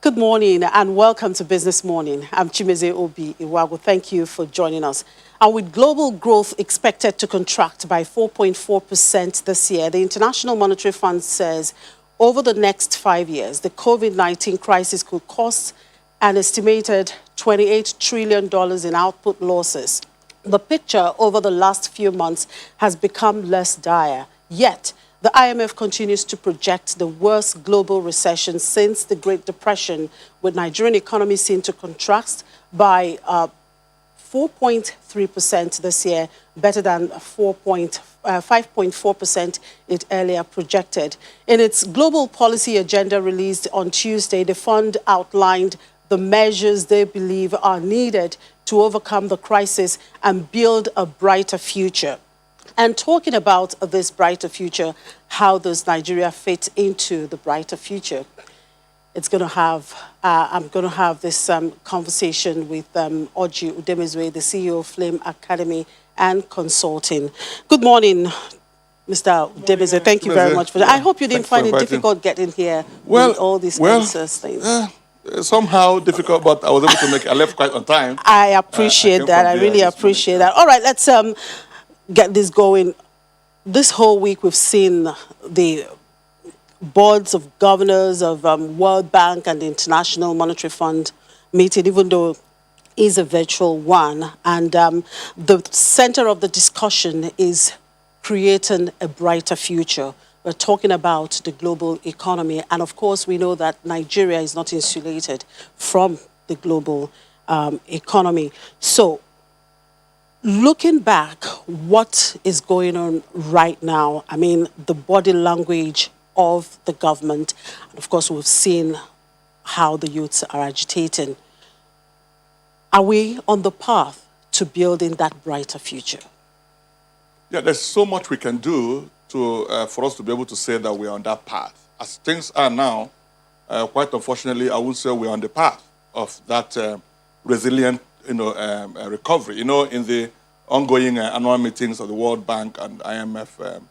Good morning and welcome to Business Morning. I'm Chimeze Obi Iwago. Thank you for joining us. And with global growth expected to contract by 4.4% this year, the International Monetary Fund says over the next 5 years, the COVID-19 crisis could cost an estimated $28 trillion in output losses. The picture over the last few months has become less dire, yet the IMF continues to project the worst global recession since the Great Depression, with Nigerian economy seen to contract by 4.3% this year, better than 5.4% it earlier projected. In its global policy agenda released on Tuesday, the fund outlined the measures they believe are needed to overcome the crisis and build a brighter future. And talking about this brighter future, how does Nigeria fit into the brighter future? I'm going to have this conversation with Oji Udemezwe, the CEO of Flame Academy and Consulting. Good morning, Mr. Udemezwe. Thank you very much for that. I hope you didn't find it difficult getting here with all these answers things. Somehow difficult, but I was able to make it. I left quite on time. I appreciate that. I really appreciate that. All right, let's get this going. This whole week we've seen the boards of governors of World Bank and the International Monetary Fund meeting, even though it's a virtual one. And the center of the discussion is creating a brighter future. We're talking about the global economy. And of course, we know that Nigeria is not insulated from the global economy. So, looking back, what is going on right now? I mean, the body language of the government. And of course, we've seen how the youths are agitating. Are we on the path to building that brighter future? Yeah, there's so much we can do for us to be able to say that we're on that path. As things are now, quite unfortunately, I would say we're on the path of that resilient recovery. In the ongoing annual meetings of the World Bank and IMF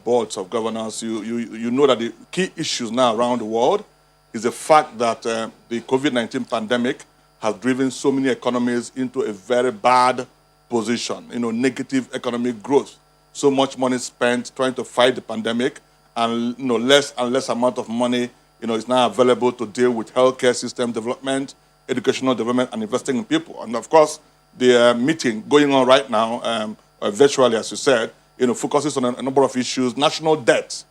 boards of governors, you know that the key issues now around the world is the fact that the COVID-19 pandemic has driven so many economies into a very bad position, negative economic growth. So much money spent trying to fight the pandemic, and less and less amount of money is now available to deal with healthcare system development, educational development, and investing in people. And of course, the meeting going on right now, virtually, as you said, focuses on a number of issues, national debt,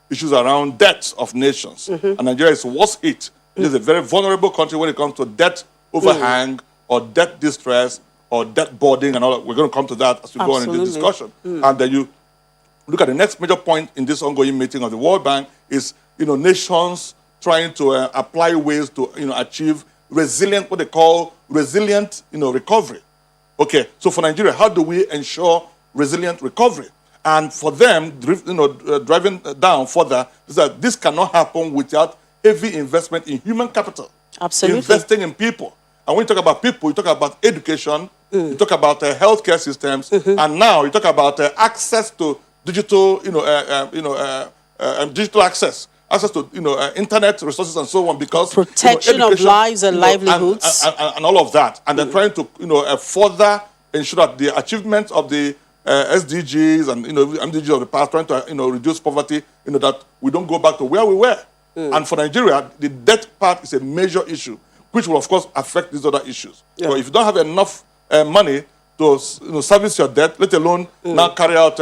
issues around debts of nations. And Nigeria is worst hit. It is a very vulnerable country when it comes to debt overhang or debt distress or debt boarding and all that. We're going to come to that as we go on in this discussion. And then you look at the next major point in this ongoing meeting of the World Bank is, nations trying to apply ways to, achieve resilient, what they call resilient, recovery. Okay, so for Nigeria, how do we ensure resilient recovery? And for them, driving down further, is that this cannot happen without heavy investment in human capital. Absolutely. Investing in people. And when you talk about people, you talk about education, you talk about healthcare systems, and now you talk about access to digital, digital access to internet resources and so on, because protection of lives and livelihoods and all of that, and then trying to further ensure that the achievement of the SDGs and MDGs of the past, trying to reduce poverty, that we don't go back to where we were. And for Nigeria, the debt part is a major issue, which will of course affect these other issues. So if you don't have enough money to service your debt, let alone now carry out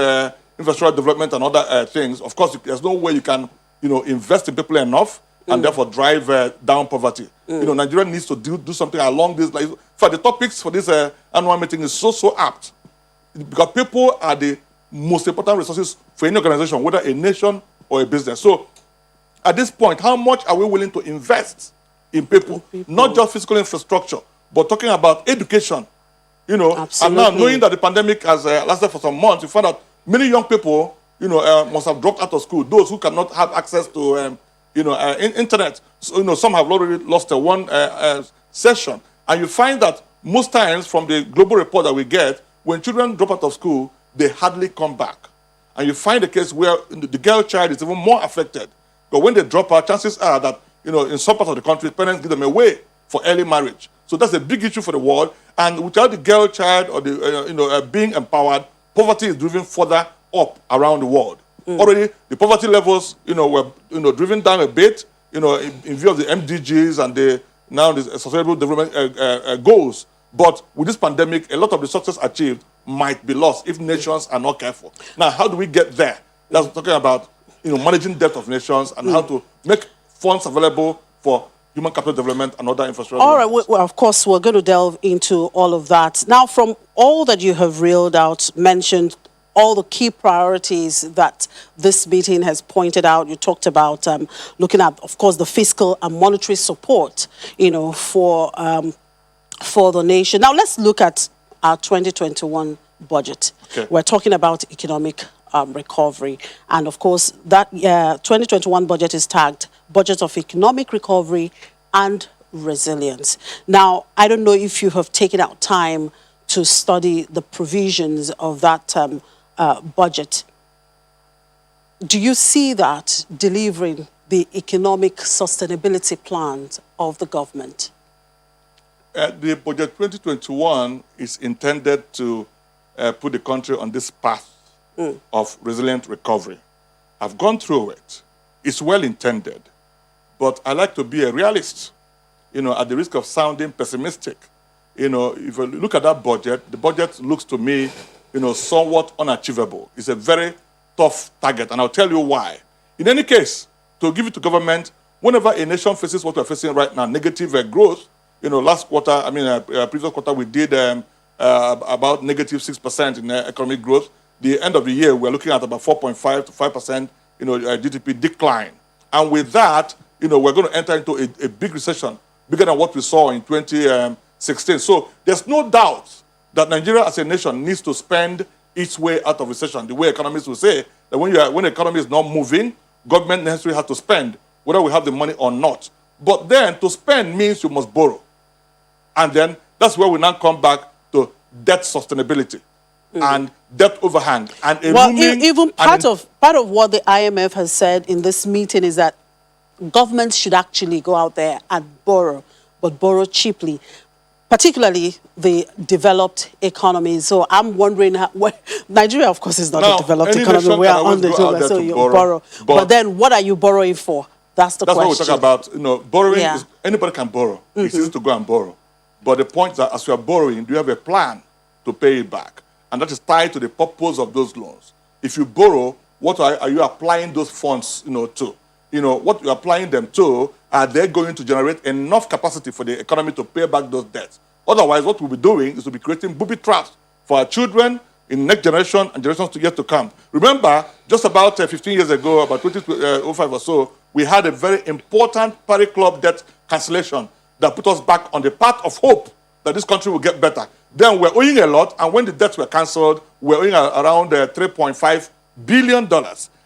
infrastructure development and other things, of course there's no way you can invest in people enough and therefore drive down poverty. Nigeria needs to do something along these lines. For the topics for this annual meeting is so apt, because people are the most important resources for any organization, whether a nation or a business. So at this point, how much are we willing to invest in people? Not just physical infrastructure, but talking about education. And now knowing that the pandemic has lasted for some months, you find out many young people must have dropped out of school. Those who cannot have access to internet. So, some have already lost one session. And you find that most times from the global report that we get, when children drop out of school, they hardly come back. And you find a case where the girl child is even more affected. But when they drop out, chances are that in some parts of the country, parents give them away for early marriage. So that's a big issue for the world. And without the girl child or the being empowered, poverty is driven further up around the world. Already, the poverty levels, were driven down a bit, in view of the MDGs and the sustainable development goals. But with this pandemic, a lot of the success achieved might be lost if nations are not careful. Now, how do we get there? That's talking about managing debt of nations and how to make funds available for human capital development and other infrastructure. All right, well, of course, we're going to delve into all of that. Now, from all that you have reeled out, mentioned all the key priorities that this meeting has pointed out. You talked about looking at, of course, the fiscal and monetary support, for the nation. Now, let's look at our 2021 budget. Okay. We're talking about economic recovery. And, of course, that 2021 budget is tagged Budget of Economic Recovery and Resilience. Now, I don't know if you have taken out time to study the provisions of that budget. Do you see that delivering the economic sustainability plans of the government? The budget 2021 is intended to put the country on this path of resilient recovery. I've gone through it. It's well intended, but I like to be a realist, at the risk of sounding pessimistic. If you look at that budget, the budget looks to me somewhat unachievable. It's a very tough target, and I'll tell you why. In any case, to give it to government, whenever a nation faces what we're facing right now, negative growth, last quarter, previous quarter, we did about negative 6% in economic growth. The end of the year, we're looking at about 4.5 to 5%, GDP decline. And with that, we're going to enter into a big recession, bigger than what we saw in 2016. So there's no doubt that Nigeria as a nation needs to spend its way out of recession. The way economists will say that when the economy is not moving, government necessarily has to spend, whether we have the money or not. But then to spend means you must borrow. And then that's where we now come back to debt sustainability and debt overhang. And even part of what the IMF has said in this meeting is that governments should actually go out there and borrow, but borrow cheaply, particularly the developed economies. So I'm wondering, Nigeria, of course, is not a developed economy. We are undeveloped, so you borrow. But then what are you borrowing for? That's the question. That's what we're talking about. Borrowing, anybody can borrow. It's easy to go and borrow. But the point is that as you are borrowing, do you have a plan to pay it back? And that is tied to the purpose of those loans. If you borrow, what are you applying those funds to? What you're applying them to, are they going to generate enough capacity for the economy to pay back those debts? Otherwise, what we'll be doing is we'll be creating booby traps for our children in next generation and generations to yet to come. Remember, just about 15 years ago, about 2005 or so, we had a very important Paris Club debt cancellation that put us back on the path of hope that this country will get better. Then we're owing a lot, and when the debts were cancelled, we're owing around $3.5 billion.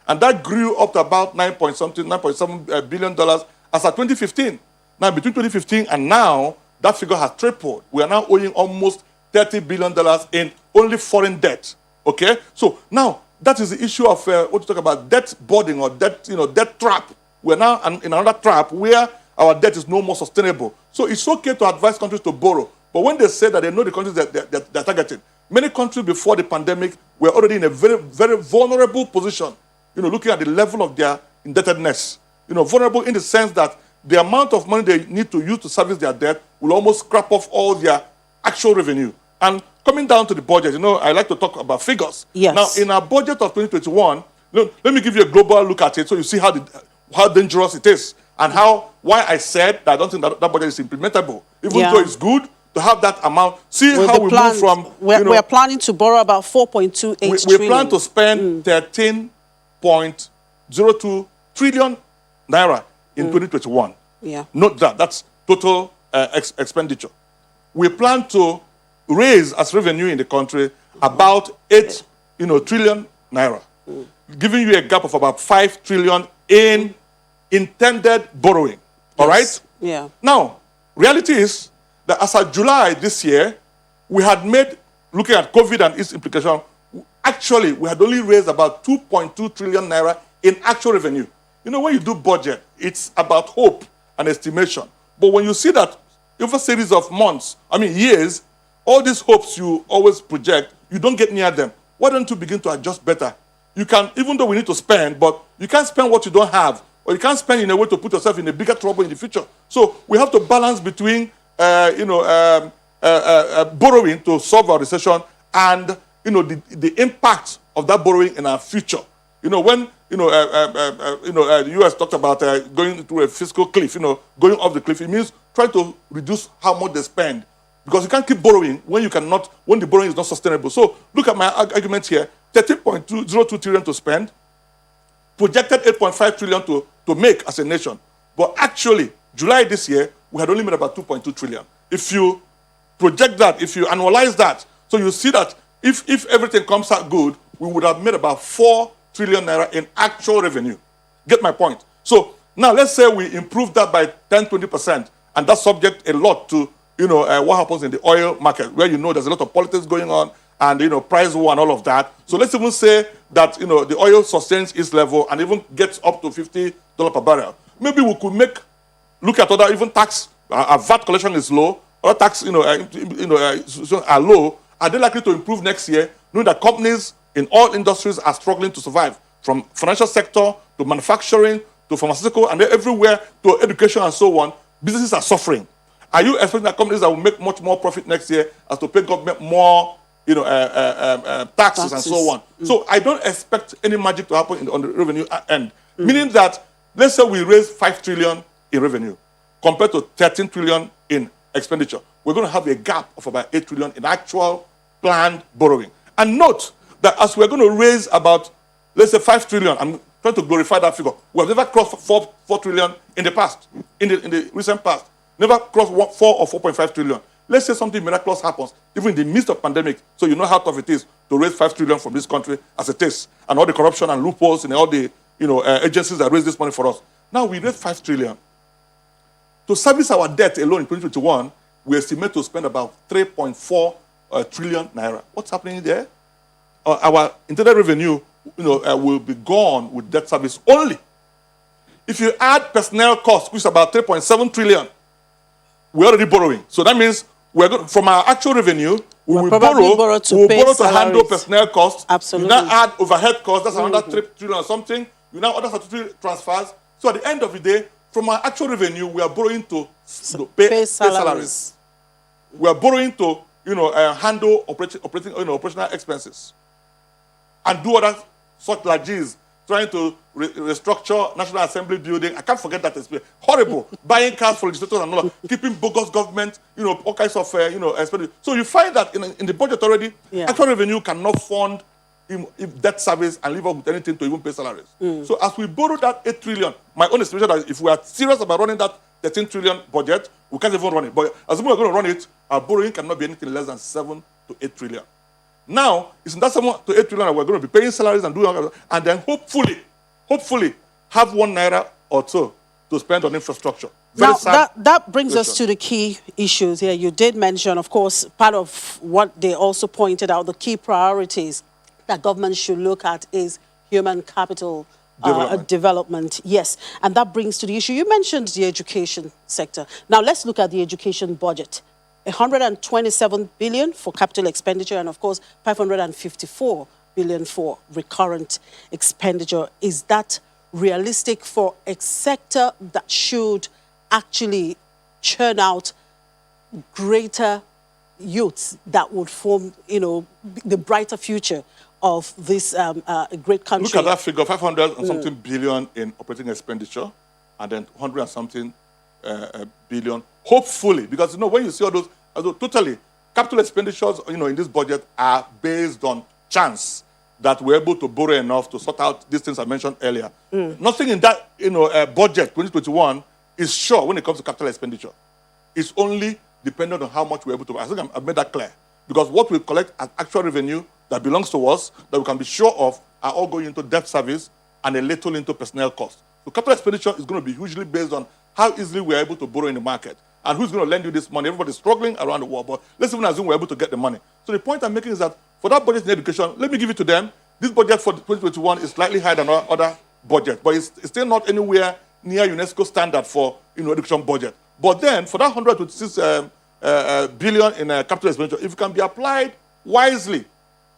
And that grew up to about $9.7 billion as of 2015. Now, between 2015 and now, that figure has tripled. We are now owing almost $30 billion in only foreign debt. Okay? So now, that is the issue of what you talk about, debt boarding or debt, debt trap. We're now in another trap where our debt is no more sustainable. So it's okay to advise countries to borrow. But when they say that they know the countries that they're targeting, many countries before the pandemic were already in a very, very vulnerable position, looking at the level of their indebtedness. Vulnerable in the sense that the amount of money they need to use to service their debt will almost scrap off all their actual revenue. And coming down to the budget, I like to talk about figures. Yes. Now, in our budget of 2021, let me give you a global look at it so you see how dangerous it is and why I said that I don't think that budget is implementable. Even though it's good to have that amount. See how we move from... We're planning to borrow about 4.28 trillion. We plan to spend 13.02 trillion naira in 2021. Yeah. Note that. That's total expenditure. We plan to raise as revenue in the country about 8 trillion naira, giving you a gap of about 5 trillion in intended borrowing. All right? Yeah. Now, reality is that as of July this year, we had made, looking at COVID and its implication, actually, we had only raised about 2.2 trillion naira in actual revenue. When you do budget, it's about hope. an estimation. But when you see that over a series of months, years, all these hopes you always project, you don't get near them. Why don't you begin to adjust better? You can, even though we need to spend, but you can't spend what you don't have, or you can't spend in a way to put yourself in a bigger trouble in the future. So we have to balance between, borrowing to solve our recession and, the impact of that borrowing in our future. When the U.S. talked about going through a fiscal cliff, going off the cliff, it means trying to reduce how much they spend, because you can't keep borrowing when the borrowing is not sustainable. So look at my argument here: 13.02 trillion to spend, projected 8.5 trillion to make as a nation. But actually, July this year, we had only made about 2.2 trillion. If you project that, if you annualize that, so you see that if everything comes out good, we would have made about 4 trillion naira in actual revenue. Get my point? So now let's say we improve that by 10-20%, and that's subject a lot to what happens in the oil market, where there's a lot of politics going on, and price war and all of that. So let's even say that the oil sustains its level and even gets up to $50 per barrel. Maybe we could look at other, even tax. Our VAT collection is low. Other tax are low. Are they likely to improve next year, knowing that companies in all industries are struggling to survive, from financial sector to manufacturing to pharmaceutical and everywhere to education and so on? Businesses are suffering. Are you expecting that companies that will make much more profit next year as to pay government more taxes and so on? So I don't expect any magic to happen on the revenue end. Meaning that, let's say we raise 5 trillion in revenue compared to 13 trillion in expenditure. We're going to have a gap of about 8 trillion in actual planned borrowing. And note that as we're going to raise about, let's say 5 trillion, I'm trying to glorify that figure. We have never crossed 4 trillion in the past, in the recent past. Never crossed 4 or 4.5 trillion. Let's say something miraculous happens, even in the midst of pandemic, so you know how tough it is to raise 5 trillion from this country as it is, and all the corruption and loopholes and all the agencies that raise this money for us. Now we raise 5 trillion. To service our debt alone in 2021, we estimate to spend about 3.4 trillion naira. What's happening there? Our internal revenue will be gone with debt service only. If you add personnel costs, which is about 3.7 trillion, we're already borrowing. So that means we're going, from our actual revenue, we will borrow to handle personnel costs. Absolutely. You now add overhead costs, that's another 3 trillion or something. You now order statutory transfers. So at the end of the day, from our actual revenue, we are borrowing to pay salaries. We are borrowing to handle operational expenses and do other such like this, trying to restructure National Assembly building. I can't forget that experience. Horrible. Buying cars for legislators and all that, keeping bogus government, all kinds of expenses. So you find that in the budget already, actual revenue cannot fund debt service and leave up with anything to even pay salaries. So as we borrow that 8 trillion, my own estimation that if we are serious about running that 13 trillion budget, we can't even run it. But as we're going to run it, our borrowing cannot be anything less than 7 to 8 trillion. Now, it's in that 7 to 8 trillion that we're going to be paying salaries and doing all that, and then hopefully, have 1 naira or so to spend on infrastructure. Now, that brings us to the key issues here. You did mention, of course, part of what they also pointed out, the key priorities that government should look at is human capital development. Yes, and that brings to the issue. You mentioned the education sector. Now, let's look at the education budget. 127 billion for capital expenditure and, of course, 554 billion for recurrent expenditure. Is that realistic for a sector that should actually churn out greater youths that would form, the brighter future of this great country? Look at that figure, 500 and something billion in operating expenditure, and then 100 and something billion. Hopefully, because when you see all those, totally capital expenditures, in this budget are based on chance that we're able to borrow enough to sort out these things I mentioned earlier. Nothing in that, budget 2021 is sure when it comes to capital expenditure. It's only dependent on how much we're able to. I think I've made that clear. Because what we collect as actual revenue that belongs to us, that we can be sure of, are all going into debt service and a little into personnel costs. So capital expenditure is going to be hugely based on how easily we're able to borrow in the market. And who's going to lend you this money? Everybody's struggling around the world, but let's even assume we're able to get the money. So the point I'm making is that for that budget in education, let me give it to them. This budget for 2021 is slightly higher than other budgets, but it's still not anywhere near UNESCO standard for education budget. But then for that 126 billion in capital expenditure, if it can be applied wisely,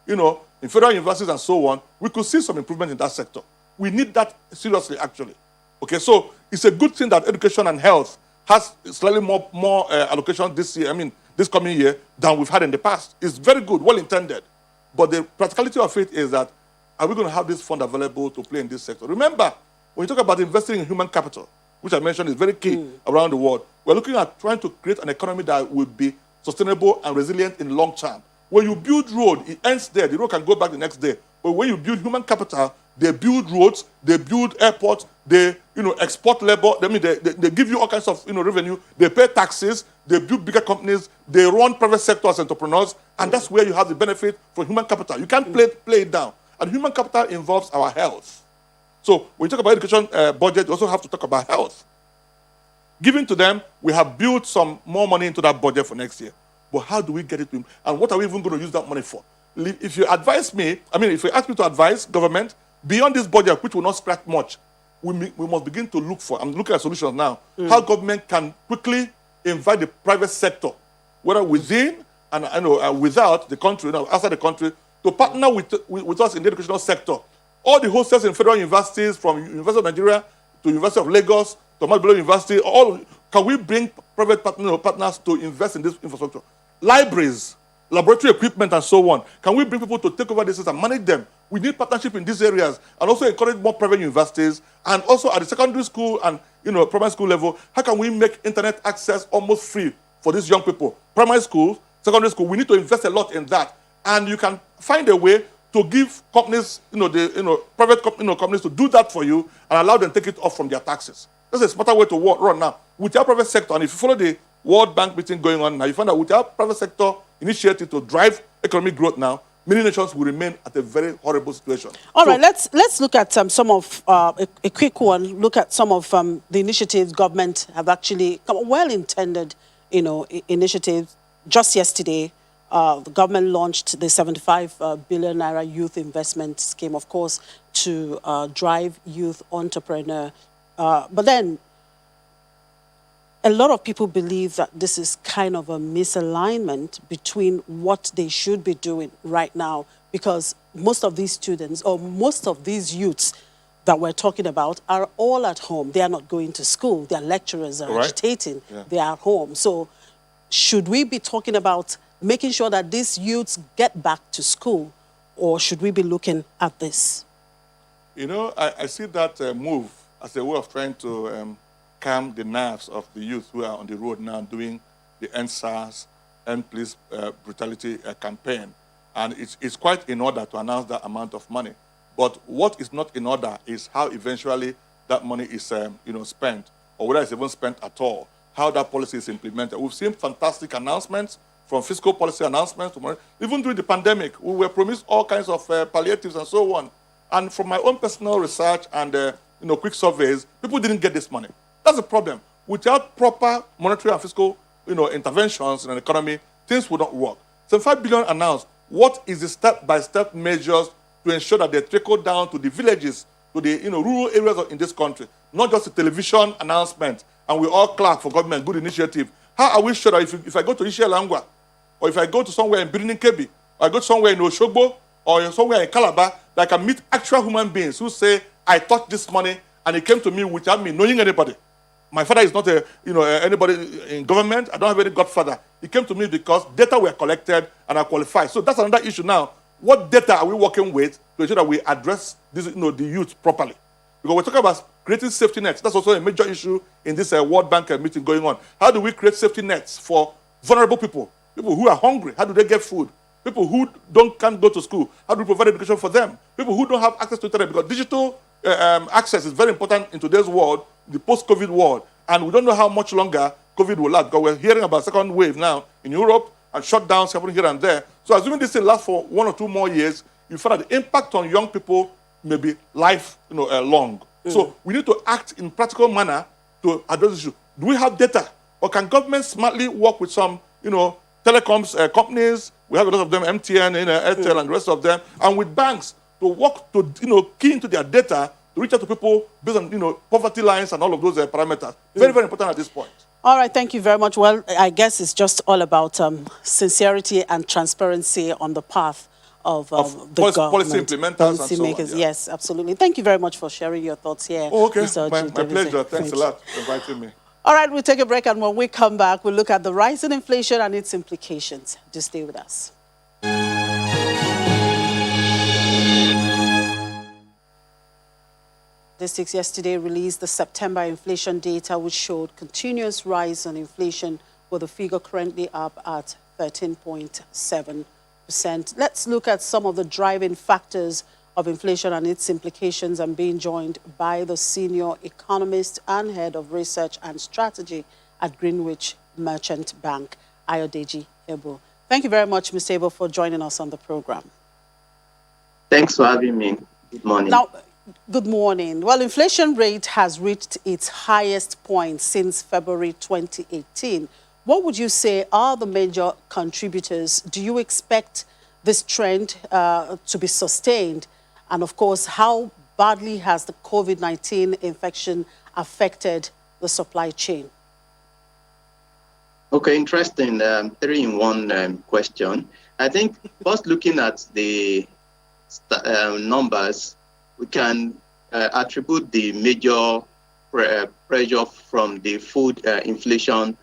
in federal universities and so on, we could see some improvement in that sector. We need that seriously, actually. Okay, so it's a good thing that education and health has slightly more allocation this year, this coming year, than we've had in the past. It's very good, well intended. But the practicality of it is that, are we going to have this fund available to play in this sector? Remember, when you talk about investing in human capital, which I mentioned is very key around the world, we're looking at trying to create an economy that will be sustainable and resilient in long term. When you build road, it ends there. The road can go back the next day. But when you build human capital, they build roads, they build airports, they export labor. They give you all kinds of revenue. They pay taxes. They build bigger companies. They run private sector as entrepreneurs, and that's where you have the benefit from human capital. You can't play it down. And human capital involves our health. So when you talk about education budget, you also have to talk about health. Given to them, we have built some more money into that budget for next year. But how do we get it to him? And what are we even going to use that money for? If you advise me, if you ask me to advise government, beyond this budget, which will not scratch much, we must begin to look for, I'm looking at solutions now, how government can quickly invite the private sector, whether within and without the country, outside the country, to partner with us in the educational sector. All the hostels in federal universities, from University of Nigeria to University of Lagos, to Ahmadu Bello University, can we bring private partners to invest in this infrastructure? Libraries, laboratory equipment, and so on. Can we bring people to take over this and manage them? We need partnership in these areas, and also encourage more private universities. And also at the secondary school and primary school level, how can we make internet access almost free for these young people? Primary school, secondary school, we need to invest a lot in that. And you can find a way to give companies, private companies to do that for you and allow them to take it off from their taxes. That's a smarter way to run now. With our private sector, and if you follow the World Bank meeting going on now, you find that with our private sector initiative to drive economic growth now, many nations will remain at a very horrible situation. All right, let's look at some of, a quick one, look at some of the initiatives government have actually, well-intended, initiatives. Just yesterday, the government launched the 75 billion naira youth investment scheme, of course, to drive youth entrepreneur. But then, a lot of people believe that this is kind of a misalignment between what they should be doing right now, because most of these students or most of these youths that we're talking about are all at home. They are not going to school. Their lecturers are agitating. Yeah. They are at home. So should we be talking about making sure that these youths get back to school, or should we be looking at this? I see that move as a way of trying to calm the nerves of the youth who are on the road now doing the End SARS, End Police Brutality campaign. And it's quite in order to announce that amount of money. But what is not in order is how eventually that money is spent, or whether it's even spent at all, how that policy is implemented. We've seen fantastic announcements, from fiscal policy announcements to even during the pandemic. We were promised all kinds of palliatives and so on. And from my own personal research and quick surveys, people didn't get this money. That's the problem. Without proper monetary and fiscal interventions in an economy, things would not work. 75 billion announced. What is the step-by-step measures to ensure that they trickle down to the villages, to the rural areas in this country? Not just a television announcement, and we all clap for government, good initiative. How are we sure that if I go to Ishialangwa, or if I go to somewhere in Birnin Kebbi, or I go to somewhere in Oshogbo, or somewhere in Calabar, that I can meet actual human beings who say, I touched this money, and it came to me without me knowing anybody. My father is not anybody in government. I don't have any godfather. He came to me because data were collected and I qualified. So that's another issue now. What data are we working with to ensure that we address this, the youth properly? Because we're talking about creating safety nets. That's also a major issue in this World Bank meeting going on. How do we create safety nets for vulnerable people? People who are hungry, how do they get food? People who can't go to school, how do we provide education for them? People who don't have access to internet, because digital access is very important in today's world, the post-COVID world. And we don't know how much longer COVID will last, because we're hearing about second wave now in Europe and shutdowns happening here and there. So assuming this thing lasts for 1 or 2 more years, you find that the impact on young people may be life long. So we need to act in practical manner to address this issue. Do we have data? Or can government smartly work with some telecoms companies? We have a lot of them, MTN, Hectare, and the rest of them, and with banks to work to key into their data to reach out to people based on, poverty lines and all of those parameters. Very, very important at this point. All right, thank you very much. Well, I guess it's just all about sincerity and transparency on the path of the government. Policy implementers and so on. Yeah. Yes, absolutely. Thank you very much for sharing your thoughts here. Oh, okay. Mr. My pleasure. Thanks a lot for inviting me. All right, we'll take a break, and when we come back, we'll look at the rise in inflation and its implications. Just stay with us. Statistics yesterday released the September inflation data, which showed continuous rise in inflation, with the figure currently up at 13.7%. Let's look at some of the driving factors of inflation and its implications. I'm being joined by the senior economist and head of research and strategy at Greenwich Merchant Bank, Ayodeji Ebo. Thank you very much, Mr. Ebo, for joining us on the program. Thanks for having me. Good morning. Now, good morning. Well, inflation rate has reached its highest point since February 2018. What would you say are the major contributors? Do you expect this trend to be sustained? And of course, how badly has the COVID-19 infection affected the supply chain? Okay, interesting. Three-in-one question. I think first looking at the numbers, we can attribute the major pressure from the food inflation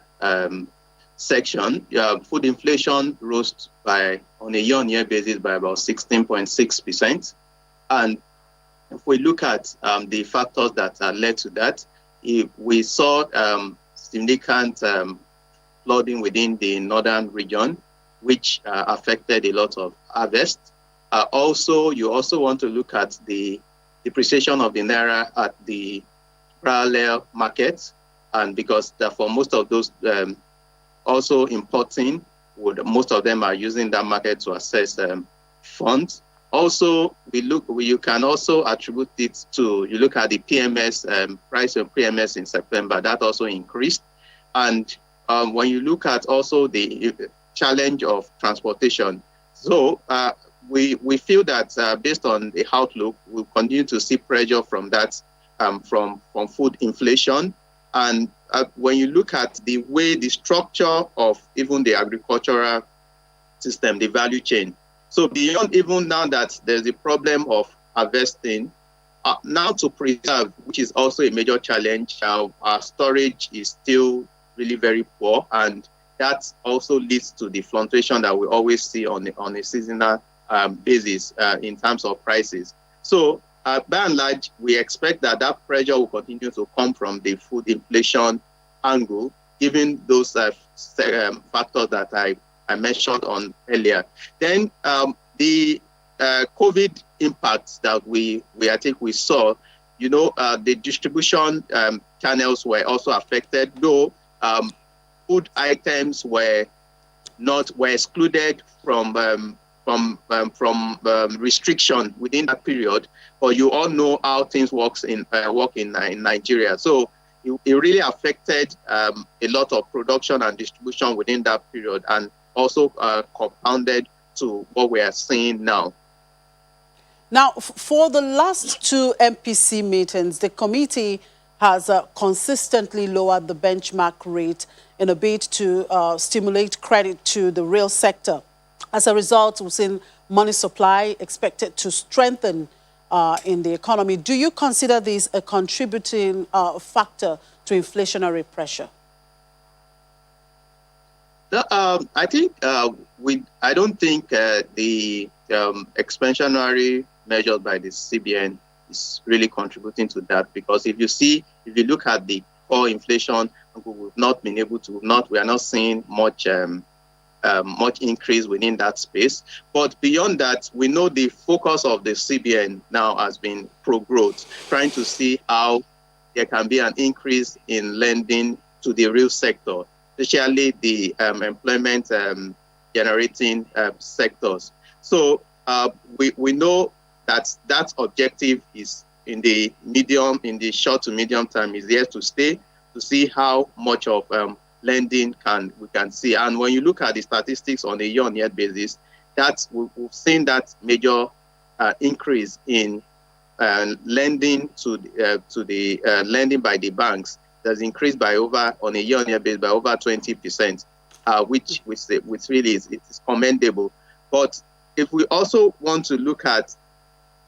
section. Food inflation rose on a year-on-year basis by about 16.6%. And if we look at the factors that led to that, we saw significant flooding within the northern region, which affected a lot of harvest. You also want to look at the depreciation of the naira at the parallel markets, and because for most of those also importing, most of them are using that market to access funds. Also, you can also attribute it to, you look at the PMS, price of PMS in September, that also increased. And when you look at also the challenge of transportation, so we feel that based on the outlook, we'll continue to see pressure from that, from food inflation. And when you look at the way the structure of even the agricultural system, the value chain, so beyond even now that there's a problem of harvesting, now to preserve, which is also a major challenge, our storage is still really very poor, and that also leads to the fluctuation that we always see on a seasonal basis in terms of prices. So by and large, we expect that pressure will continue to come from the food inflation angle, given those factors that I mentioned on earlier. Then the COVID impacts that we saw, the distribution channels were also affected, though food items were excluded from restriction within that period. But you all know how things work in Nigeria. So it really affected a lot of production and distribution within that period, and also compounded to what we are seeing now. Now, for the last two MPC meetings, the committee has consistently lowered the benchmark rate in a bid to stimulate credit to the real sector. As a result, we've seen money supply expected to strengthen in the economy. Do you consider this a contributing factor to inflationary pressure? I think I don't think the expansionary measures by the CBN is really contributing to that, because if you look at the core inflation, we've not been able to we are not seeing much increase within that space. But beyond that, we know the focus of the CBN now has been pro-growth, trying to see how there can be an increase in lending to the real sector, especially the employment generating sectors. So we know that objective is in the short to medium term is here to stay, to see how much of lending we can see. And when you look at the statistics on a year-on-year basis, we've seen that major increase in lending lending by the banks has increased by on a year-on-year basis by over 20%, which really is commendable. But if we also want to look at,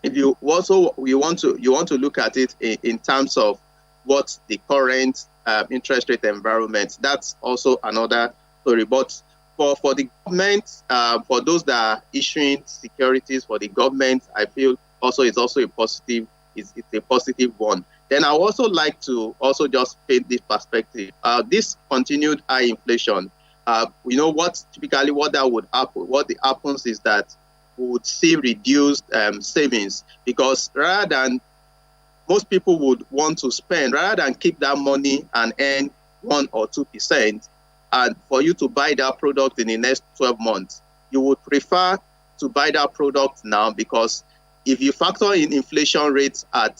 you want to look at it in terms of what the current interest rate environment, that's also another story. But for the government, for those that are issuing securities for the government, I feel it's also a positive. It's a positive one. Then I also like to also just paint this perspective. This continued high inflation, what that would happen. What happens is that we would see reduced savings, because rather than most people would want to spend, rather than keep that money and earn 1 or 2%, and for you to buy that product in the next 12 months, you would prefer to buy that product now, because if you factor in inflation rates at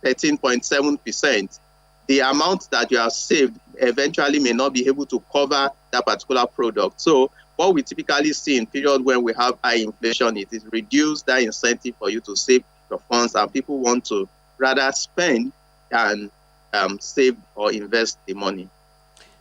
13.7%, the amount that you have saved eventually may not be able to cover that particular product. So what we typically see in period when we have high inflation, it is reduce that incentive for you to save your funds, and people want to rather spend than save or invest the money.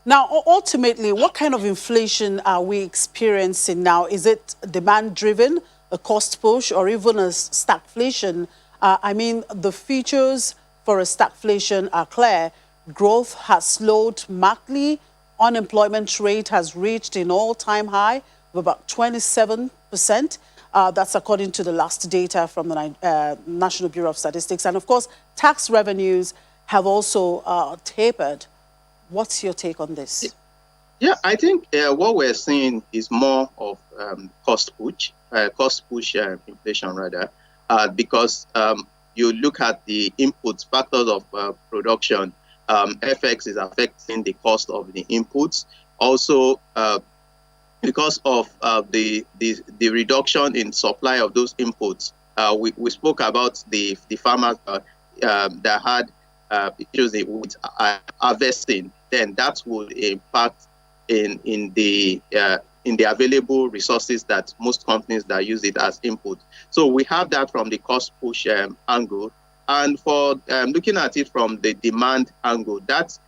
Now, ultimately, what kind of inflation are we experiencing now? Is it demand-driven, a cost push, or even a stagflation? I mean, the features for a stagflation are clear. Growth has slowed markedly. Unemployment rate has reached an all-time high of about 27%. That's according to the last data from the National Bureau of Statistics. And of course, tax revenues have also tapered. What's your take on this? Yeah, I think what we're seeing is more of cost push inflation rather, because you look at the input factors of production. FX is affecting the cost of the inputs. Also, because of the reduction in supply of those inputs, we spoke about the farmers that had issues with harvesting. Then that would impact in the available resources that most companies that use it as input. So we have that from the cost push angle. And for looking at it from the demand angle, that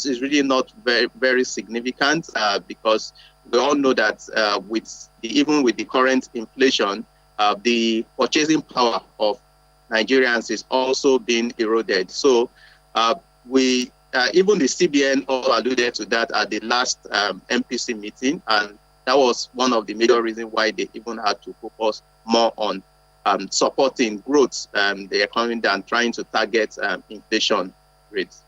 is really not very, very significant, because we all know that even with the current inflation, the purchasing power of Nigerians is also being eroded. So even the CBN all alluded to that at the last MPC meeting, and that was one of the major reasons why they even had to focus more on supporting growth, the economy, than trying to target inflation rates.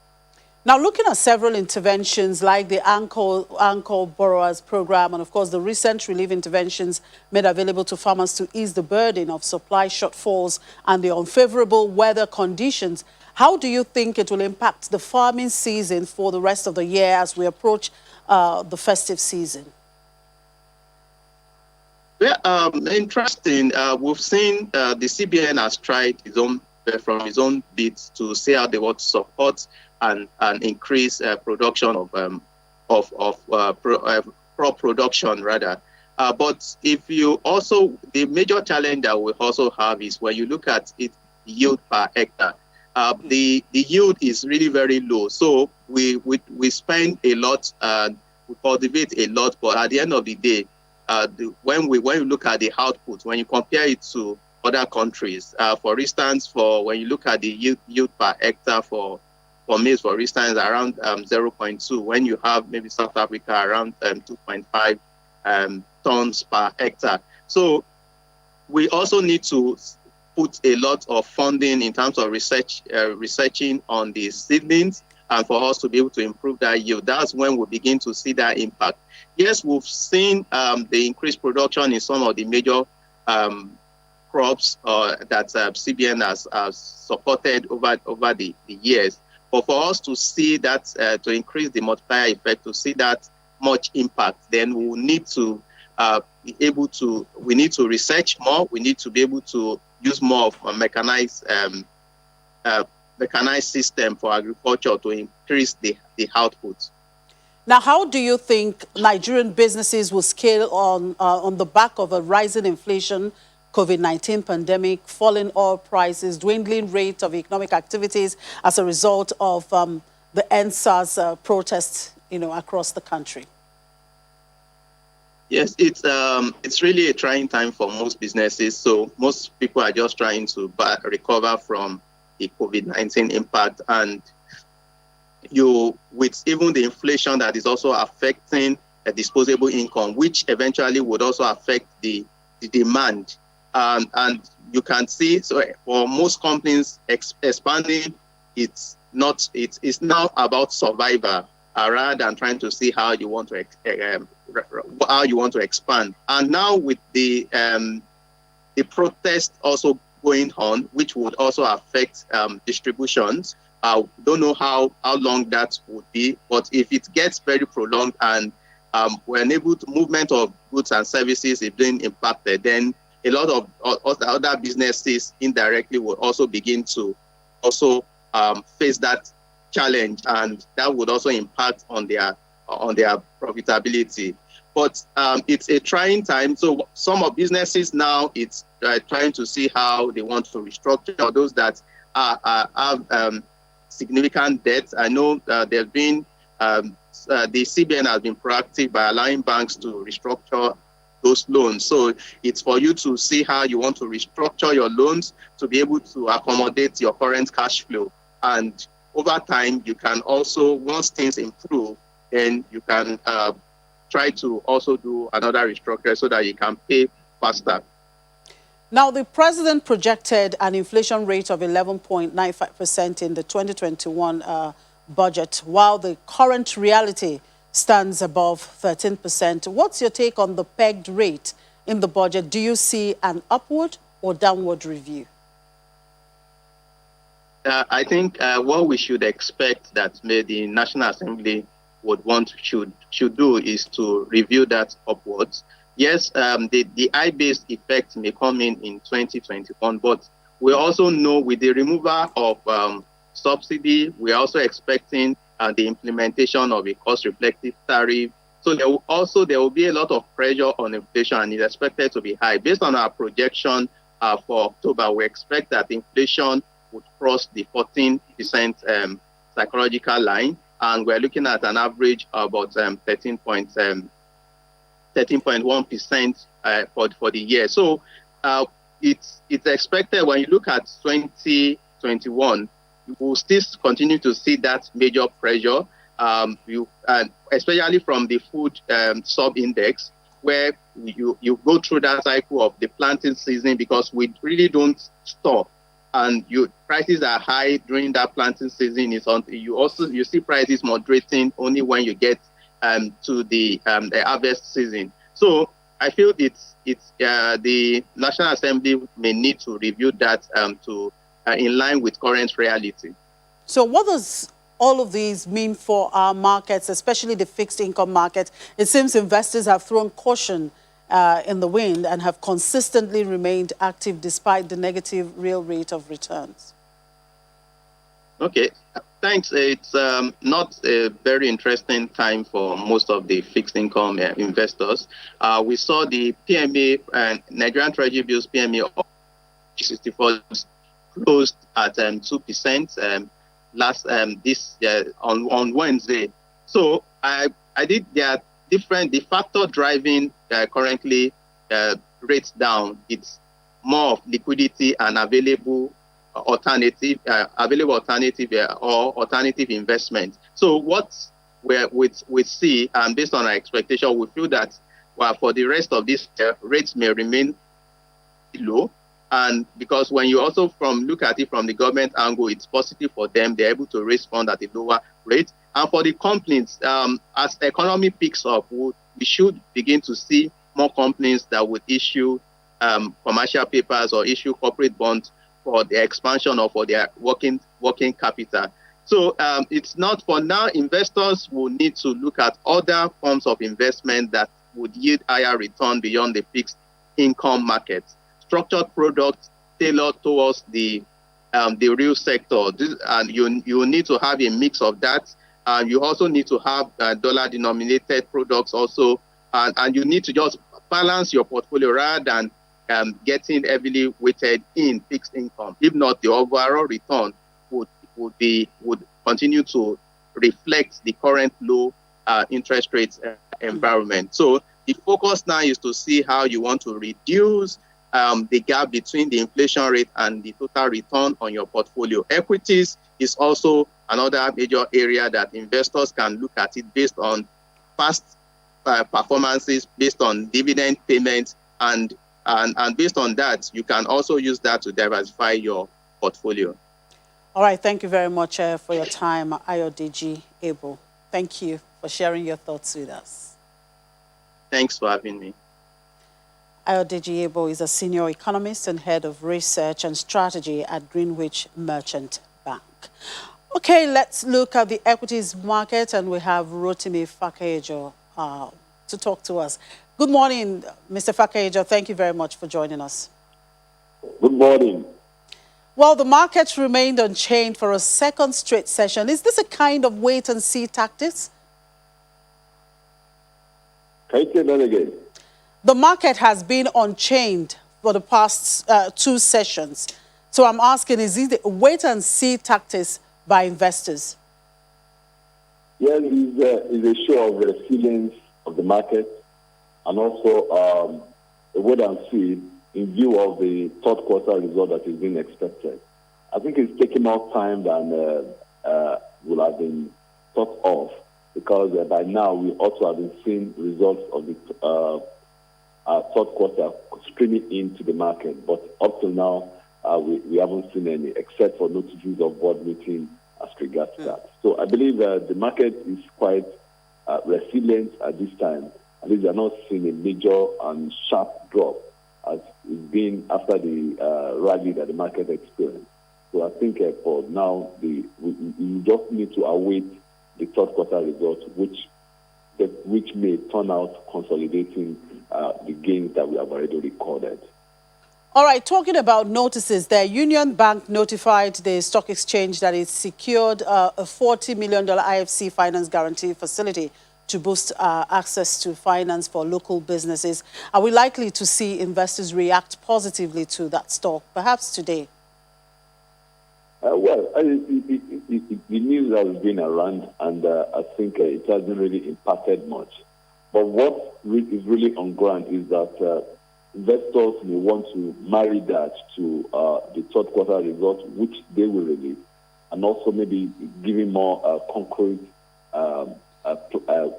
Now, looking at several interventions like the Anchor Borrowers Program and, of course, the recent relief interventions made available to farmers to ease the burden of supply shortfalls and the unfavorable weather conditions, how do you think it will impact the farming season for the rest of the year as we approach the festive season? Yeah, interesting. We've seen the CBN has tried from his own bit to see how they want to support and increase production of crop production rather. But if you also, the major challenge that we also have is when you look at it, yield per hectare. The yield is really very low. So we spend a lot and we cultivate a lot, but at the end of the day, when you look at the output, when you compare it to other countries, for instance, when you look at the yield per hectare for maize, for instance, around 0.2, when you have maybe South Africa around 2.5 tons per hectare. So we also need to put a lot of funding in terms of researching on the seedlings, and for us to be able to improve that yield. That's when we begin to see that impact. Yes, we've seen the increased production in some of the major crops that CBN has supported over the years. But for us to see that, to increase the multiplier effect, to see that much impact, then we will need to we need to research more. We need to be able to use more of a mechanized system for agriculture to increase the output. Now, how do you think Nigerian businesses will scale on the back of a rising inflation, COVID-19 pandemic, falling oil prices, dwindling rate of economic activities as a result of the NSAS protests, across the country? Yes, it's really a trying time for most businesses. So most people are just trying to recover from the COVID-19 impact, and with even the inflation that is also affecting a disposable income, which eventually would also affect the demand. And you can see, so for most companies expanding, it's now about survival rather than trying to see how you want to expand. And now with the protest also going on, which would also affect distributions. Don't know how long that would be, but if it gets very prolonged and movement of goods and services is being impacted, then a lot of other businesses indirectly will also begin to also face that challenge, and that would also impact on their profitability. But it's a trying time. So some of businesses now, it's trying to see how they want to restructure those that have significant debts. I know there's been the CBN has been proactive by allowing banks to restructure those loans. So it's for you to see how you want to restructure your loans to be able to accommodate your current cash flow. And over time, you can also, once things improve, then you can try to also do another restructure so that you can pay faster. Now, the president projected an inflation rate of 11.95% in the 2021 budget, while the current reality stands above 13%. What's your take on the pegged rate in the budget? Do you see an upward or downward review? I think what we should expect that the National Assembly should do is to review that upwards. Yes, the high-based effect may come in 2021, but we also know with the removal of subsidy, we're also expecting the implementation of a cost-reflective tariff. So there will be a lot of pressure on inflation, and it's expected to be high. Based on our projection for October, we expect that inflation would cross the 14% psychological line, and we're looking at an average of about 13.1% for the year. So it's expected when you look at 2021, you will still continue to see that major pressure, especially from the food sub-index, where you go through that cycle of the planting season, because we really don't stop. And prices are high during that planting season. You see prices moderating only when you get to the harvest season. So I feel the National Assembly may need to review that to in line with current reality. So what does all of these mean for our markets, especially the fixed income market? It seems investors have thrown caution in the wind and have consistently remained active despite the negative real rate of returns. Okay, thanks. It's not a very interesting time for most of the fixed income investors. We saw the PMA and Nigerian Treasury Bills PMA of 64 closed at 2% on Wednesday. So I did there are different the factor driving currently rates down. It's more of liquidity and available alternative or alternative investment. So what we see, and based on our expectation, we feel that for the rest of this year, rates may remain low. And because when you also look at it from the government angle, it's positive for them. They're able to raise funds at a lower rate. And for the companies, as the economy picks up, we should begin to see more companies that would issue commercial papers or issue corporate bonds for the expansion or for their working capital. So it's not for now. Investors will need to look at other forms of investment that would yield higher return beyond the fixed income market. Structured products tailored towards the real sector. And you need to have a mix of that. You also need to have dollar-denominated products also. And you need to just balance your portfolio rather than getting heavily weighted in fixed income. If not, the overall return would continue to reflect the current low interest rates environment. So the focus now is to see how you want to reduce the gap between the inflation rate and the total return on your portfolio. Equities is also another major area that investors can look at it based on past performances, based on dividend payments, and based on that, you can also use that to diversify your portfolio. All right, thank you very much for your time, Ayodeji Ebo. Thank you for sharing your thoughts with us. Thanks for having me. Ayodeji Ebo is a senior economist and head of research and strategy at Greenwich Merchant Bank. Okay, let's look at the equities market, and we have Rotimi Fakejo to talk to us. Good morning, Mr. Fakejo. Thank you very much for joining us. Good morning. Well, the markets remained unchanged for a second straight session. Is this a kind of wait-and-see tactics? Can you say that again? The market has been unchained for the past 2 sessions. So I'm asking, is it a wait-and-see tactics by investors? Yes, it's a show of resilience of the market, and also a wait and see in view of the third quarter result that is being expected. I think it's taking more time than will have been thought of, because by now we also have been seeing results of the third quarter streaming into the market. But up to now, we haven't seen any, except for notices of board meeting as regards that. So I believe the market is quite resilient at this time. At least they are not seeing a major and sharp drop as it's been after the rally that the market experienced. So I think for now, we just need to await the third quarter results, which may turn out consolidating the gains that we have already recorded. All right, talking about notices there, Union Bank notified the stock exchange that it secured a $40 million IFC finance guarantee facility to boost access to finance for local businesses. Are we likely to see investors react positively to that stock, perhaps today? The news has been around, and I think it hasn't really impacted much. But what is really on ground is that investors may want to marry that to the third quarter results, which they will release, and also maybe giving more concrete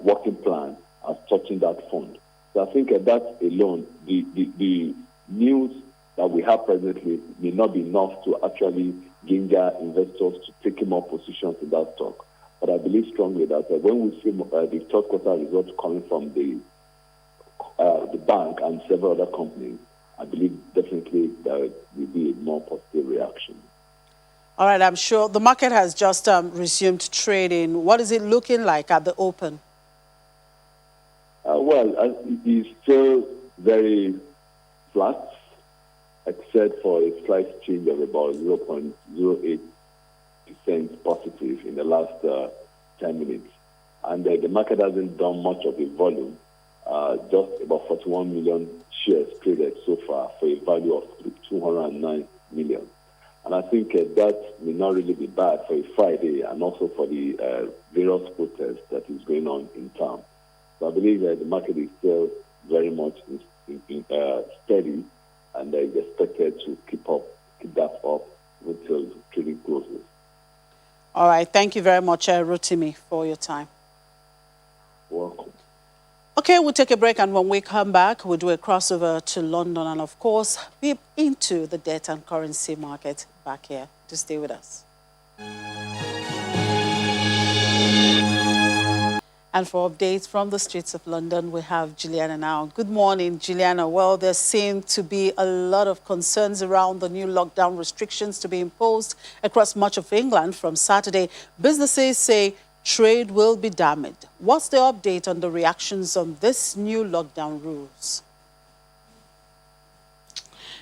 working plan as touching that fund. So I think that alone, the news that we have presently may not be enough to actually ginger investors to take more positions in that stock. But I believe strongly that when we see the third quarter results coming from the bank and several other companies, I believe definitely there will be a more positive reaction. All right, I'm sure the market has just resumed trading. What is it looking like at the open? It is still very flat, except for a slight change of about 0.08% positive in the last 10 minutes. And the market hasn't done much of a volume, just about 41 million shares traded so far for a value of 209 million. And I think that may not really be bad for a Friday, and also for the various protests that is going on in town. So I believe that the market is still very much steady, and is expected to keep that up until trading closes. All right. Thank you very much, Rotimi, for your time. Welcome. Okay, we'll take a break, and when we come back, we'll do a crossover to London and, of course, be into the debt and currency market back here. To stay with us. And for updates from the streets of London, we have Juliana now. Good morning, Juliana. Well, there seem to be a lot of concerns around the new lockdown restrictions to be imposed across much of England from Saturday. Businesses say trade will be damaged. What's the update on the reactions on this new lockdown rules?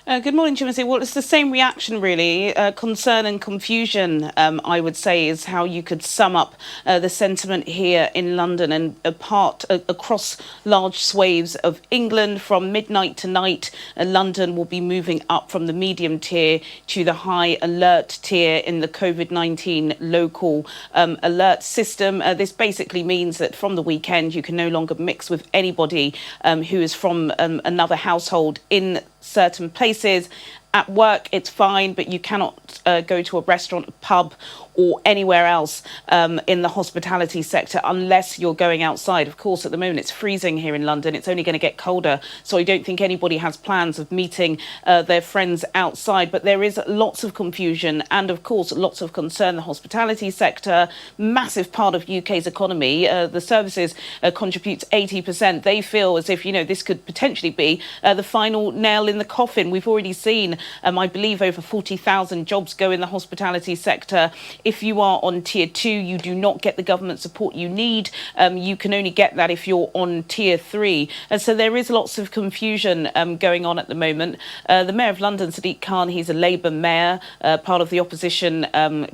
Good morning, Timothy. Well, it's the same reaction, really. Concern and confusion, I would say, is how you could sum up the sentiment here in London and across large swathes of England. From midnight tonight, London will be moving up from the medium tier to the high alert tier in the COVID-19 local alert system. This basically means that from the weekend, you can no longer mix with anybody who is from another household in certain places. At work, it's fine, but you cannot go to a restaurant, a pub, or anywhere else in the hospitality sector unless you're going outside. Of course, at the moment, it's freezing here in London. It's only going to get colder, so I don't think anybody has plans of meeting their friends outside. But there is lots of confusion and, of course, lots of concern. The hospitality sector, massive part of UK's economy, the services contributes 80%. They feel as if, this could potentially be the final nail in the coffin. We've already seen, I believe, over 40,000 jobs go in the hospitality sector. If you are on tier 2, you do not get the government support you need. You can only get that if you're on tier 3. And so there is lots of confusion going on at the moment. The Mayor of London, Sadiq Khan, he's a Labour mayor, part of the opposition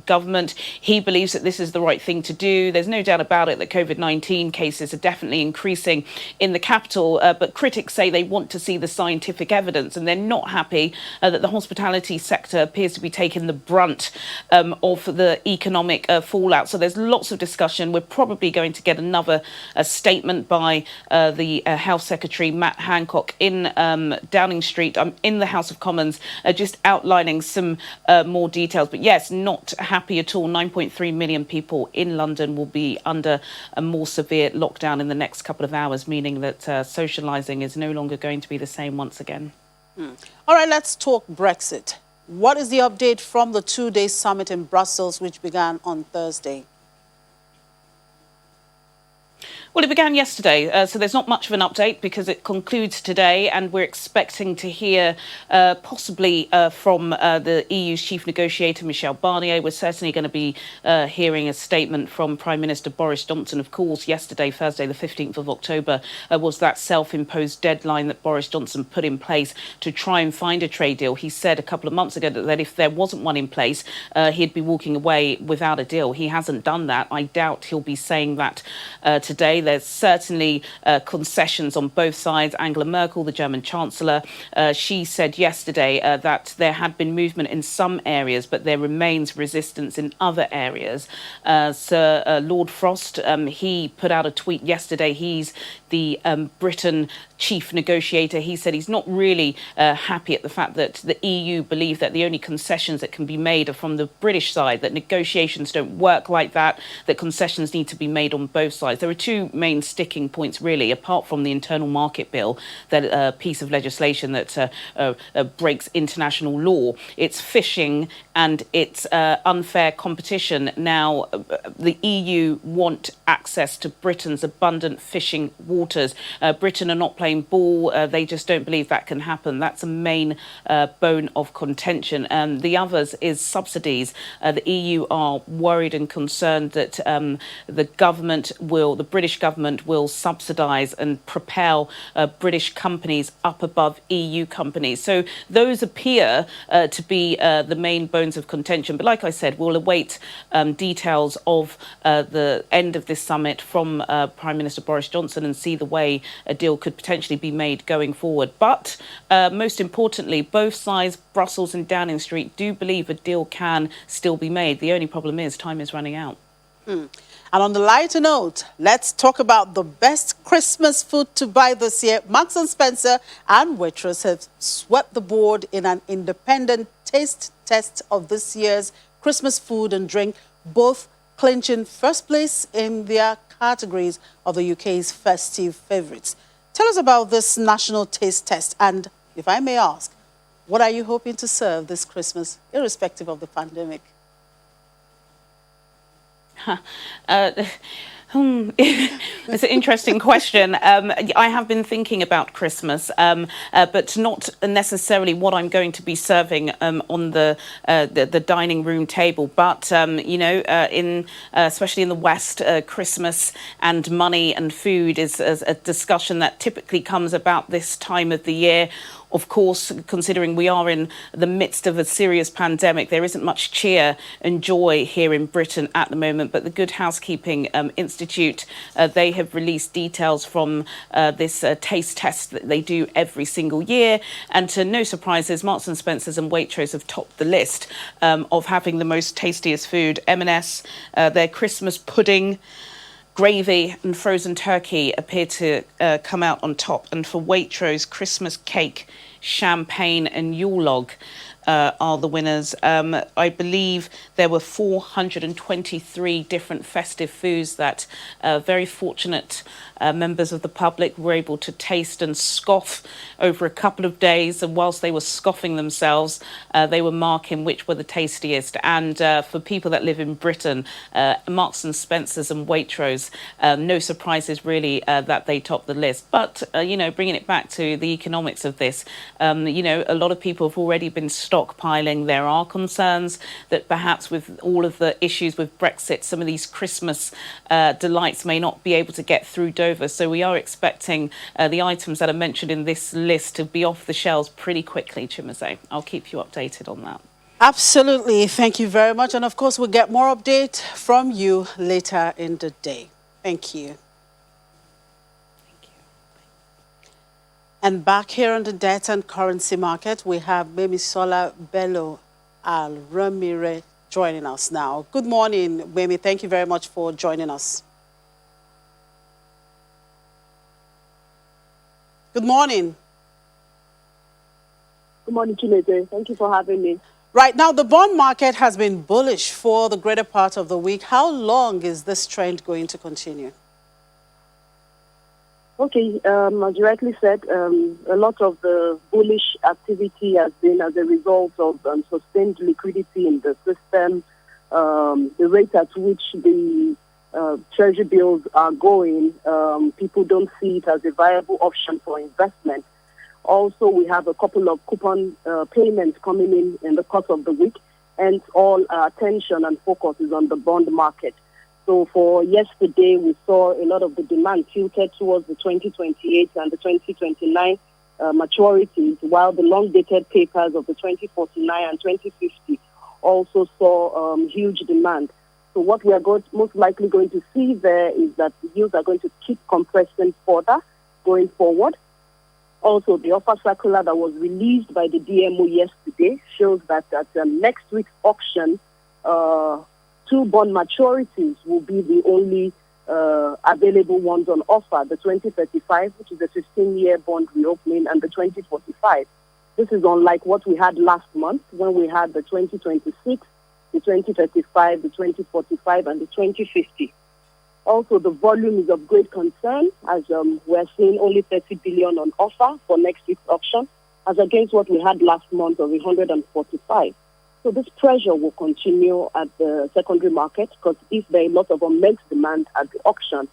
government. He believes that this is the right thing to do. There's no doubt about it that COVID-19 cases are definitely increasing in the capital. But critics say they want to see the scientific evidence, and they're not happy that the hospitality sector appears to be taking the brunt of the economic fallout. So there's lots of discussion. We're probably going to get another statement by the Health Secretary, Matt Hancock, in Downing Street, in the House of Commons, just outlining some more details. But yes, not happy at all. 9.3 million people in London will be under a more severe lockdown in the next couple of hours, meaning that socialising is no longer going to be the same once again. All right, let's talk Brexit. What is the update from the two-day summit in Brussels, which began on Thursday? Well, it began yesterday, so there's not much of an update because it concludes today, and we're expecting to hear possibly from the EU's chief negotiator, Michel Barnier. We're certainly going to be hearing a statement from Prime Minister Boris Johnson. Of course, yesterday, Thursday, the 15th of October, was that self-imposed deadline that Boris Johnson put in place to try and find a trade deal. He said a couple of months ago that if there wasn't one in place, he'd be walking away without a deal. He hasn't done that. I doubt he'll be saying that today. There's certainly concessions on both sides. Angela Merkel, the German Chancellor, she said yesterday that there had been movement in some areas, but there remains resistance in other areas. Sir Lord Frost, he put out a tweet yesterday. He's the Britain chief negotiator. He said he's not really happy at the fact that the EU believe that the only concessions that can be made are from the British side, that negotiations don't work like that concessions need to be made on both sides. There are two main sticking points, really, apart from the internal market bill, that piece of legislation that breaks international law. It's fishing and it's unfair competition. Now, the EU want access to Britain's abundant fishing waters. Britain are not playing ball. They just don't believe that can happen. That's a main bone of contention. The others is subsidies. The EU are worried and concerned that the British government will subsidise and propel British companies up above EU companies. So those appear to be the main bones of contention. But like I said, we'll await details of the end of this summit from Prime Minister Boris Johnson and see the way a deal could potentially be made going forward. But most importantly, both sides, Brussels and Downing Street, do believe a deal can still be made. The only problem is time is running out. And on the lighter note, let's talk about the best Christmas food to buy this year. Marks & Spencer and Waitrose have swept the board in an independent taste test of this year's Christmas food and drink, both clinching first place in their categories of the UK's festive favourites. Tell us about this national taste test, and if I may ask, what are you hoping to serve this Christmas, irrespective of the pandemic? It's an interesting question. I have been thinking about Christmas, but not necessarily what I'm going to be serving on the dining room table. But especially in the West, Christmas and money and food is a discussion that typically comes about this time of the year. Of course, considering we are in the midst of a serious pandemic, there isn't much cheer and joy here in Britain at the moment. But the Good Housekeeping Institute, they have released details from this taste test that they do every single year. And to no surprises, Marks and Spencer's and Waitrose have topped the list of having the most tastiest food. M&S, their Christmas pudding, gravy and frozen turkey appear to come out on top. And for Waitrose, Christmas cake, champagne and Yule log are the winners. I believe there were 423 different festive foods that very fortunate members of the public were able to taste and scoff over a couple of days. And whilst they were scoffing themselves, they were marking which were the tastiest. And for people that live in Britain, Marks and Spencer's and Waitrose, no surprises really that they top the list. But, bringing it back to the economics of this, a lot of people have already been stockpiling. There are concerns that perhaps with all of the issues with Brexit, some of these Christmas delights may not be able to get through Dover. So we are expecting the items that are mentioned in this list to be off the shelves pretty quickly, Chimaze. I'll keep you updated on that. Absolutely. Thank you very much. And of course, we'll get more update from you later in the day. Thank you. And back here on the debt and currency market, we have Gbemisola Bello Alromire joining us now. Good morning, Gbemi. Thank you very much for joining us. Good morning. Good morning, Chimaze. Thank you for having me. Right now, the bond market has been bullish for the greater part of the week. How long is this trend going to continue? Okay, as you rightly said, a lot of the bullish activity has been as a result of sustained liquidity in the system, the rate at which the treasury bills are going. People don't see it as a viable option for investment. Also, we have a couple of coupon payments coming in the course of the week, and all our attention and focus is on the bond market. So for yesterday, we saw a lot of the demand tilted towards the 2028 and the 2029 maturities, while the long-dated papers of the 2049 and 2050 also saw huge demand. So what we are most likely going to see there is that the yields are going to keep compressing further going forward. Also, the offer circular that was released by the DMO yesterday shows that at next week's auction, 2 bond maturities will be the only available ones on offer, the 2035, which is a 15-year bond reopening, and the 2045. This is unlike what we had last month when we had the 2026, the 2035, the 2045, and the 2050. Also, the volume is of great concern as we're seeing only 30 billion on offer for next week's auction, as against what we had last month of 145. So this pressure will continue at the secondary market, because if there is a lot of immense demand at the auction,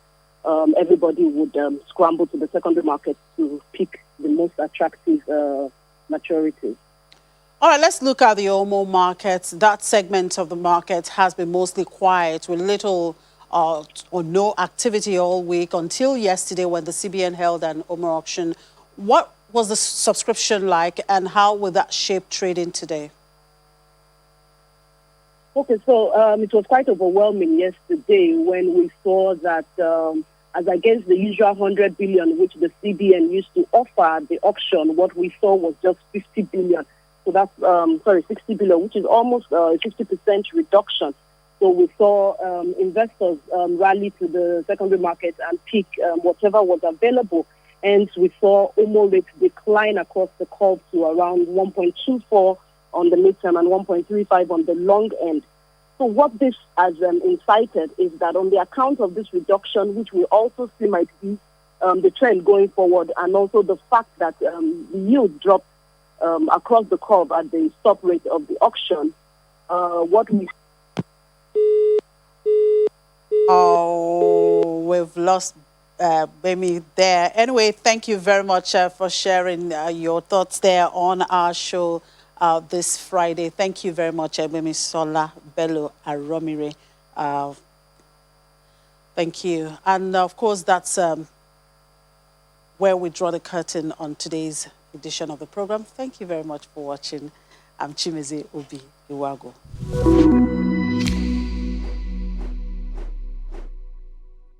everybody would scramble to the secondary market to pick the most attractive maturities. All right, let's look at the Omo Markets. That segment of the market has been mostly quiet with little or no activity all week until yesterday when the CBN held an Omo auction. What was the subscription like, and how will that shape trading today? Okay, so it was quite overwhelming yesterday when we saw that as against the usual 100 billion which the CBN used to offer at the auction, what we saw was just 50 billion. So that's, 60 billion, which is almost a 50% reduction. So we saw investors rally to the secondary market and pick whatever was available. And we saw Omo rates decline across the curve to around 1.24 on the midterm and 1.35 on the long end. So what this has incited is that on the account of this reduction, which we also see might be the trend going forward, and also the fact that the yield dropped across the curve at the stop rate of the auction, what we... Oh, we've lost Gbemi there. Anyway, thank you very much for sharing your thoughts there on our show this Friday. Thank you very much, Gbemisola Bello Alromire. Thank you. And of course, that's where we draw the curtain on today's edition of the program. Thank you very much for watching. I'm Chimeze Obi Iwago.